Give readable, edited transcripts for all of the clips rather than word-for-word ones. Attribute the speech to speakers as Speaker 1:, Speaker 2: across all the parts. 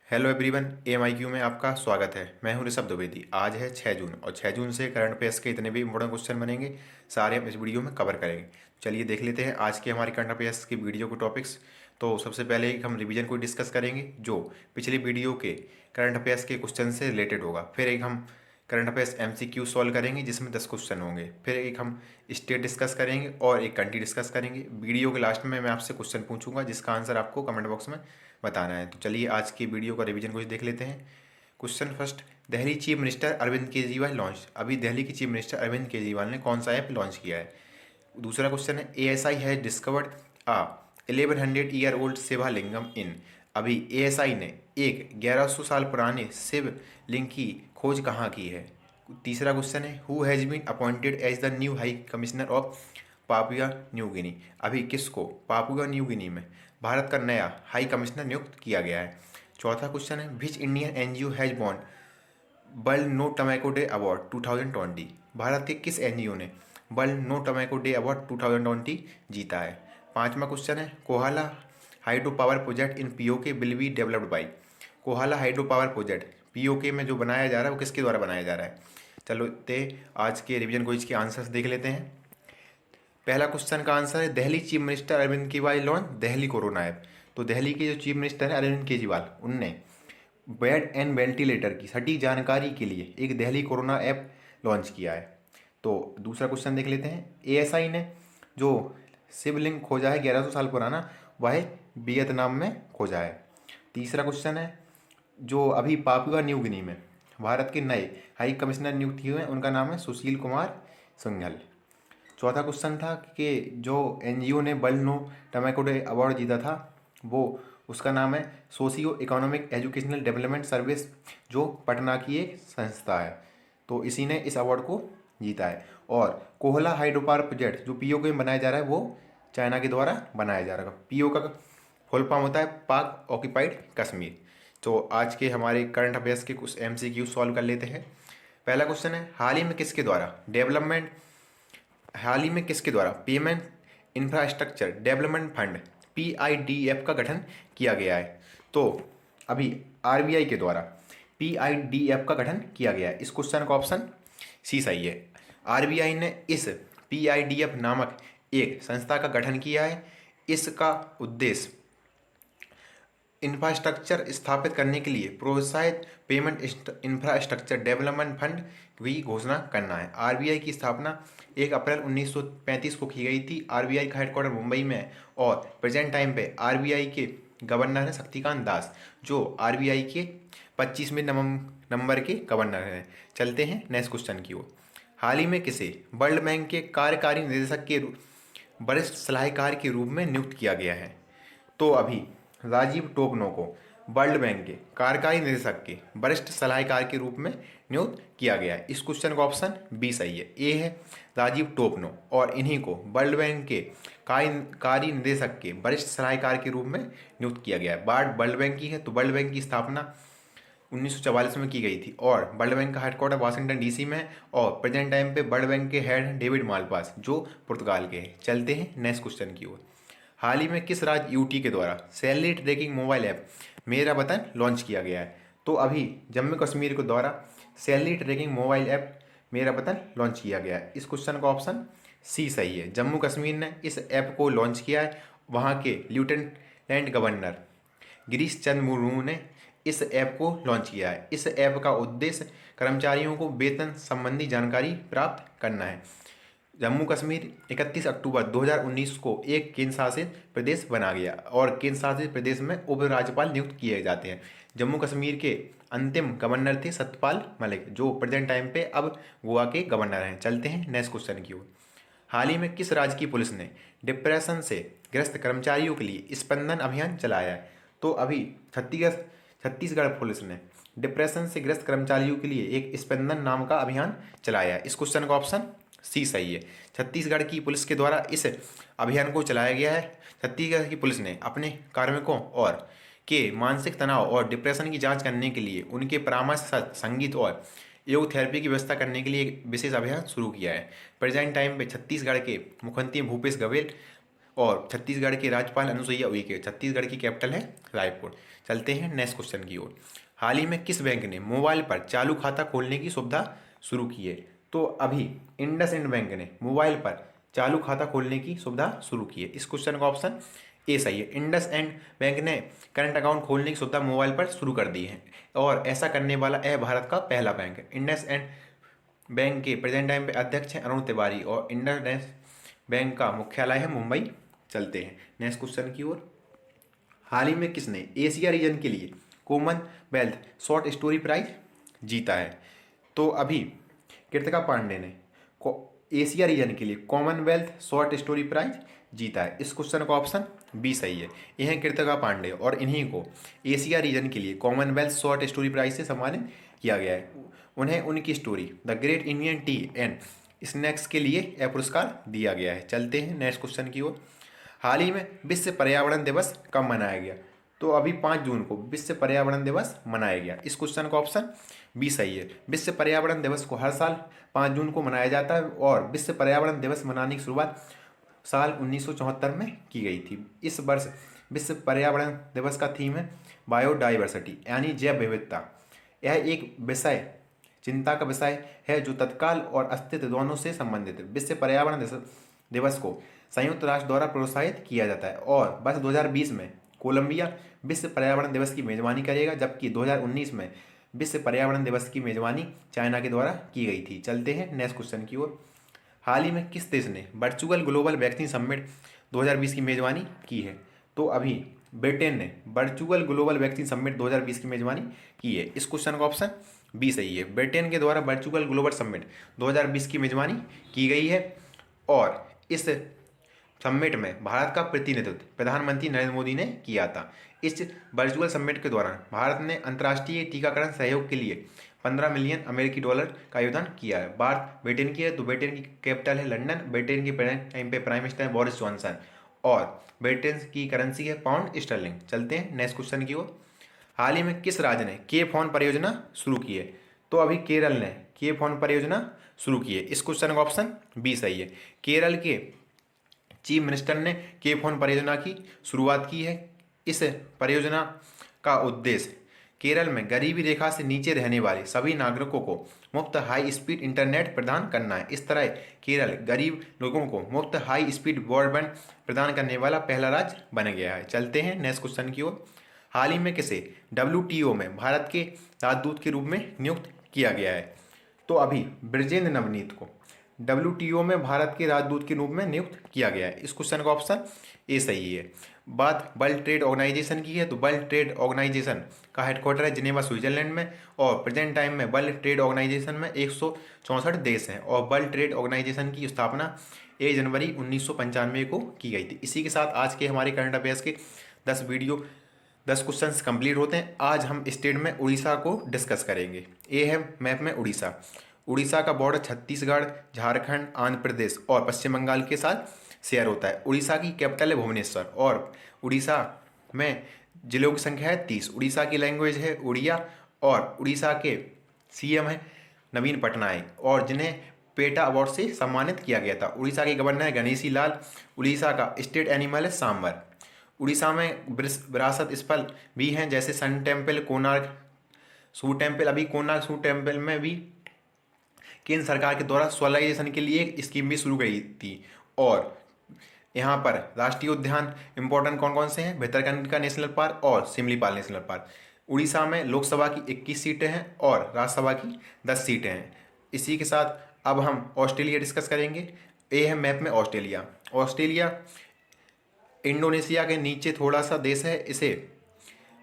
Speaker 1: Hello everyone, AMIQ में आपका स्वागत है। मैं हूं ऋषभ द्विवेदी। आज है 6 जून और 6 जून से करंट अफेयर्स के इतने भी इंपॉर्टेंट क्वेश्चन बनेंगे, सारे हम इस वीडियो में कवर करेंगे। चलिए देख लेते हैं आज के हमारे करंट अफेयर्स की वीडियो के टॉपिक्स। तो सबसे पहले एक हम रिवीजन को डिस्कस करेंगे जो पिछली वीडियो के करंट अफेयर्स के क्वेश्चन से रिलेटेड होगा। फिर एक हम करंट अफेयर्स MCQ सॉल्व करेंगे जिसमें 10 क्वेश्चन होंगे। फिर एक हम स्टेट डिस्कस करेंगे और एक कंट्री डिस्कस करेंगे। वीडियो के लास्ट में मैं आपसे क्वेश्चन पूछूंगा जिसका आंसर आपको कमेंट बॉक्स में बताना है। तो चलिए आज की वीडियो का रिवीजन कुछ देख लेते हैं। Question first, Delhi chief minister Arvind Kejriwal launch. अभी दिल्ली के चीफ मिनिस्टर अरविंद केजरीवाल ने कौन सा ऐप लॉन्च किया है। दूसरा क्वेश्चन है, ASI has discovered a 1100-year-old Shivalingam in. अभी ASI ने एक 1100 साल पुराने शिवलिंग की खोज कहाँ की है। तीसरा क्वेश्चन है, who has been appointed as the new high commissioner of Papua New Guinea. अभी किसको पापुआ न्यू गिनी में भारत का नया हाई कमिश्नर नियुक्त किया गया है। चौथा क्वेश्चन है, which Indian NGO has won world no tobacco day award 2020। Bharat के किस NGO ने world no tobacco day award 2020 जीता है। पांचवा क्वेश्चन है, Kohala hydro power project in POK will be developed by. Kohala hydro power project POK में जो बनाया जा रहा है वो किसके द्वारा बनाया जा रहा है। चलो ते आज के रिवीजन क्विज के आंसर्स देख लेते हैं। पहला क्वेश्चन का आंसर है, Delhi chief minister Arvind Kejriwal launch Delhi corona app. तो दिल्ली के जो चीफ मिनिस्टर हैं अरविंद केजरीवाल, उनने बेड एंड वेंटिलेटर की सटीक जानकारी के लिए एक दिल्ली कोरोना ऐप लॉन्च किया है। तो दूसरा क्वेश्चन देख लेते हैं, ASI ने जो शिवलिंग खोजा है 1100 साल पुराना, वह वियतनाम में खोजा है। तीसरा क्वेश्चन है, जो अभी पापुआ न्यू गिनी में भारत के नए हाई कमिश्नर नियुक्त हुए हैं उनका नाम है सुशील कुमार सिंघल। चौथा क्वेश्चन था कि जो NGO ने world no tobacco day award जीता था वो उसका नाम है socio economic educational development service, जो पटना की एक संस्था है। तो इसी ने इस अवार्ड को जीता है। और कोहला हाइड्रो पावर प्रोजेक्ट जो POK में बनाया जा रहा है वो चाइना के द्वारा बनाया जा रहा है। PO का फुल फॉर्म होता है पाक ऑक्यूपाइड कश्मीर। तो आज के हमारे करंट अफेयर्स के कुछ MCQ सॉल्व कर लेते हैं। पहला क्वेश्चन है, हाल ही में किसके द्वारा payment infrastructure development fund PIDF का गठन किया गया है। तो अभी RBI के द्वारा PIDF का गठन किया गया है। इस क्वेश्चन का ऑप्शन सी सही है। RBI ने इस PIDF नामक एक संस्था का गठन किया है। इसका उद्देश्य इंफ्रास्ट्रक्चर स्थापित करने के लिए प्रोत्साहित पेमेंट इंफ्रास्ट्रक्चर डेवलपमेंट फंड की घोषणा करना है। RBI की स्थापना 1 अप्रैल 1935 को की गई थी। RBI का हेडक्वार्टर मुंबई में है और प्रेजेंट टाइम पे RBI के गवर्नर हैं शक्तिकांत दास, जो RBI के 25वें नंबर के गवर्नर हैं। चलते हैं नेक्स्ट क्वेश्चन की ओर। हाल ही में किसे वर्ल्ड बैंक के कार्यकारी निदेशक के वरिष्ठ सलाहकार के रूप में नियुक्त किया गया है। तो अभी राजीव टोपनो को वर्ल्ड बैंक के कार्यकारी निदेशक के वरिष्ठ सलाहकार के रूप में नियुक्त किया गया है। इस क्वेश्चन का ऑप्शन बी सही है। ए है राजीव टोपनो और इन्हीं को वर्ल्ड बैंक के कार्यकारी निदेशक के वरिष्ठ सलाहकार के रूप में नियुक्त किया गया है। बात वर्ल्ड बैंक की है तो वर्ल्ड बैंक की स्थापना 1944 में की गई थी और वर्ल्ड बैंक का हेडक्वार्टर वाशिंगटन DC में है और प्रेजेंट टाइम पे वर्ल्ड बैंक के हेड हैं डेविड मालपास, जो पुर्तगाल के हैं। चलते हैं नेक्स्ट क्वेश्चन की ओर। हाल ही में किस राज्य UT के द्वारा सैलरी ट्रैकिंग मोबाइल ऐप मेरा वतन लॉन्च किया गया है। तो अभी जम्मू कश्मीर के द्वारा सैलरी ट्रैकिंग मोबाइल ऐप मेरा वतन लॉन्च किया गया है। इस क्वेश्चन का ऑप्शन सी सही है। जम्मू कश्मीर ने इस ऐप को लॉन्च किया है। वहाँ के लेफ्टिनेंट गवर्नर गिरीश चंद्र मुर्मू ने इस ऐप को लॉन्च किया है। इस ऐप का उद्देश्य कर्मचारियों को वेतन संबंधी जानकारी प्राप्त करना है। जम्मू कश्मीर 31 अक्टूबर 2019 को एक केंद्र शासित प्रदेश बना गया और केंद्र शासित प्रदेश में उपराज्यपाल नियुक्त किए जाते हैं। जम्मू कश्मीर के अंतिम गवर्नर थे सत्यपाल मलिक, जो प्रेजेंट टाइम पे अब गोवा के गवर्नर हैं। चलते हैं नेक्स्ट क्वेश्चन की ओर। हाल ही में किस राज्य की पुलिस ने डिप्रेशन से ग्रस्त कर्मचारियों के लिए स्पंदन अभियान चलाया है। तो अभी छत्तीसगढ़ पुलिस ने डिप्रेशन से ग्रस्त कर्मचारियों के लिए एक स्पंदन नाम का अभियान चलाया है। इस क्वेश्चन का ऑप्शन सी सही है। छत्तीसगढ़ की पुलिस के द्वारा इस अभियान को चलाया गया है। छत्तीसगढ़ की पुलिस ने अपने कार्मिकों और के मानसिक तनाव और डिप्रेशन की जांच करने के लिए उनके परामर्श के साथ संगीत और योग थेरेपी की व्यवस्था करने के लिए एक विशेष अभियान शुरू किया है। प्रेजेंट टाइम पे छत्तीसगढ़ के मुख्यमंत्री भूपेश बघेल और छत्तीसगढ़ के राज्यपाल अनुसुईया उइके, छत्तीसगढ़ की कैपिटल है रायपुर। चलते हैं नेक्स्ट क्वेश्चन की ओर। हाल ही में किस बैंक ने मोबाइल पर चालू खाता खोलने की सुविधा शुरू की है? तो अभी इंडसइंड बैंक ने मोबाइल पर चालू खाता खोलने की सुविधा शुरू की है। इस क्वेश्चन का ऑप्शन ए सही है। इंडसइंड बैंक ने करंट अकाउंट खोलने की सुविधा मोबाइल पर शुरू कर दी है और ऐसा करने वाला यह भारत का पहला बैंक है। इंडसइंड बैंक के प्रेजेंट टाइम पे अध्यक्ष हैं अरुण तिवारी और इंडसइंड बैंक का मुख्यालय है मुंबई। चलते हैं नेक्स्ट क्वेश्चन की ओर। हाल ही में किसने एशिया रीजन के लिए कॉमनवेल्थ शॉर्ट स्टोरी प्राइज जीता है? तो अभी कृतिका पांडे ने एशिया रीजन के लिए कॉमनवेल्थ शॉर्ट स्टोरी प्राइज जीता है। इस क्वेश्चन का ऑप्शन बी सही है। यह है कृतिका पांडे और इन्हीं को एशिया रीजन के लिए कॉमनवेल्थ शॉर्ट स्टोरी प्राइज से सम्मानित किया गया है। उन्हें उनकी story the great Indian T and snacks के लिए यह पुरस्कार दिया गया है। चलते हैं नेक्स्ट क्वेश्चन की ओर। हाल ही में विश्व पर्यावरण दिवस कब मनाया गया? तो अभी 5 जून को विश्व पर्यावरण दिवस मनाया गया। इस क्वेश्चन का ऑप्शन बी सही है। विश्व पर्यावरण दिवस को हर साल 5 जून को मनाया जाता है और विश्व पर्यावरण दिवस मनाने की शुरुआत साल 1974 में की गई थी। इस वर्ष विश्व पर्यावरण दिवस का थीम है बायोडाइवर्सिटी यानी जैव विविधता। यह एक विषय चिंता का विषय है जो तत्काल और अस्तित्व दोनों से संबंधित है। विश्व पर्यावरण दिवस को संयुक्त राष्ट्र द्वारा प्रोत्साहित किया जाता है और वर्ष 2020 में कोलंबिया विश्व पर्यावरण दिवस की मेजबानी करेगा, जबकि 2019 में विश्व पर्यावरण दिवस की मेजबानी चाइना के द्वारा की गई थी। चलते हैं नेक्स्ट क्वेश्चन की ओर। हाल ही में किस देश ने वर्चुअल ग्लोबल वैक्सीन समिट 2020 की मेजबानी की है? तो अभी ब्रिटेन ने वर्चुअल ग्लोबल वैक्सीन समिट 2020 की मेजबानी की है। इस क्वेश्चन का ऑप्शन बी सही है। ब्रिटेन के द्वारा वर्चुअल ग्लोबल समिट 2020 की मेजबानी की गई है और इस समिट में भारत का प्रतिनिधित्व प्रधानमंत्री नरेंद्र मोदी ने किया था। इस वर्चुअल समिट के दौरान भारत ने अंतर्राष्ट्रीय टीकाकरण सहयोग के लिए $15 मिलियन का योगदान किया है। बात ब्रिटेन की है तो ब्रिटेन की कैपिटल है लंदन। ब्रिटेन के टाइम पे प्राइम मिनिस्टर है बोरिस जॉनसन और ब्रिटेन की करेंसी है पाउंड स्टर्लिंग। चलते हैं नेक्स्ट क्वेश्चन की ओर। हाल ही में किस राज्य ने के फोन परियोजना शुरू की है? तो अभी केरल ने के फोन परियोजना शुरू की है। इस क्वेश्चन का ऑप्शन बी सही है। केरल के चीफ मिनिस्टर ने के फोन परियोजना की शुरुआत की है। इस परियोजना का उद्देश्य केरल में गरीबी रेखा से नीचे रहने वाले सभी नागरिकों को मुफ्त हाई स्पीड इंटरनेट प्रदान करना है। इस तरह केरल गरीब लोगों को मुफ्त हाई स्पीड ब्रॉडबैंड प्रदान करने वाला पहला राज्य बन गया है। चलते हैं नेक्स्ट क्वेश्चन की ओर। हाल ही में किसे WTO में भारत के राजदूत के रूप में नियुक्त किया गया है? तो अभी ब्रजेंद्र नवनीत को WTO में भारत के राजदूत के रूप में नियुक्त किया गया है। इस क्वेश्चन का ऑप्शन ए सही है। बात वर्ल्ड ट्रेड ऑर्गेनाइजेशन की है तो वर्ल्ड ट्रेड ऑर्गेनाइजेशन का हेडक्वार्टर है जिनेवा स्विट्जरलैंड में और प्रेजेंट टाइम में वर्ल्ड ट्रेड ऑर्गेनाइजेशन में 164 देश हैं और वर्ल्ड ट्रेड ऑर्गेनाइजेशन की स्थापना 1 जनवरी 1995 को की गई थी। इसी के साथ आज के हमारे करंट अफेयर्स के 10 क्वेश्चंस कंप्लीट होते हैं। आज हम स्टेट में उड़ीसा को डिस्कस करेंगे। ये है मैप में उड़ीसा। उड़ीसा का बॉर्डर छत्तीसगढ़, झारखंड, आंध्र प्रदेश और पश्चिम बंगाल के साथ शेयर होता है। उड़ीसा की कैपिटल है भुवनेश्वर और उड़ीसा में जिलों की संख्या है 30। उड़ीसा की लैंग्वेज है उड़िया और उड़ीसा के CM है नवीन पटनायक और जिन्हें पेटा अवार्ड से सम्मानित किया गया था। उड़ीसा के गवर्नर है गणेशी लाल। उड़ीसा का स्टेट एनिमल है सांबर। उड़ीसा में विरासत स्थल भी हैं जैसे सन टेम्पल, कोणार्क सूर्य टेम्पल। अभी कोणार्क सूर्य टेम्पल में भी केंद्र सरकार के द्वारा सोलराइजेशन के लिए एक स्कीम भी शुरू गई थी। और यहाँ पर राष्ट्रीय उद्यान इंपॉर्टेंट कौन कौन से हैं? भितरकनिका नेशनल पार्क और सिमलीपाल नेशनल पार्क। उड़ीसा में लोकसभा की 21 सीटें हैं और राज्यसभा की 10 सीटें हैं। इसी के साथ अब हम ऑस्ट्रेलिया डिस्कस करेंगे। ये है मैप में ऑस्ट्रेलिया। ऑस्ट्रेलिया इंडोनेशिया के नीचे थोड़ा सा देश है। इसे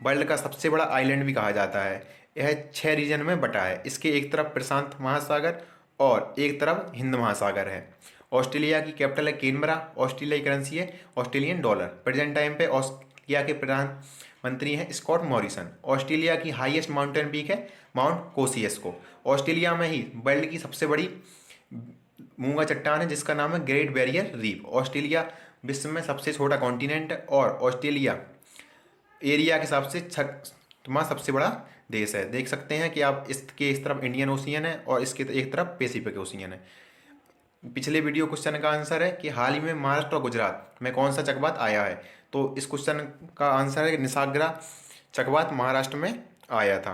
Speaker 1: वर्ल्ड का सबसे बड़ा आइलैंड भी कहा जाता है। यह 6 रीजन में बटा है। इसके एक तरफ प्रशांत महासागर और एक तरफ हिंद महासागर है। ऑस्ट्रेलिया की कैपिटल है कैनबरा। ऑस्ट्रेलिया की करेंसी है ऑस्ट्रेलियन डॉलर। प्रेजेंट टाइम पे ऑस्ट्रेलिया के प्रधानमंत्री हैं स्कॉट मॉरिसन। ऑस्ट्रेलिया की हाईएस्ट माउंटेन पीक है माउंट कोसियस्को। ऑस्ट्रेलिया में ही वर्ल्ड की सबसे बड़ी मूंगा चट्टान है जिसका नाम है ग्रेट बैरियर रीफ। ऑस्ट्रेलिया विश्व में सबसे छोटा कॉन्टिनेंट है और ऑस्ट्रेलिया एरिया के हिसाब से छठवां सबसे बड़ा देश है। देख सकते हैं कि आप इसके इस तरफ इंडियन ओशियन है और इसके एक तरफ पैसिफिक ओशियन है। पिछले वीडियो क्वेश्चन का आंसर है कि हाल ही में महाराष्ट्र और गुजरात में कौन सा चक्रवात आया है? तो इस क्वेश्चन का आंसर है निसाग्रा चकवात महाराष्ट्र में आया था।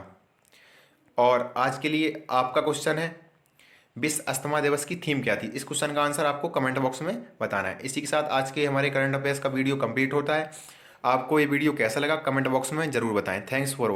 Speaker 1: और आज के लिए आपका क्वेश्चन है, विश्व अस्थमा दिवस की थीम क्या थी? इस क्वेश्चन का आंसर आपको कमेंट बॉक्स में बताना है। इसी के साथ आज के हमारे करंट अफेयर्स का वीडियो कंप्लीट होता है। आपको ये वीडियो कैसा लगा कमेंट बॉक्स में ज़रूर बताएं। Thanks for watching.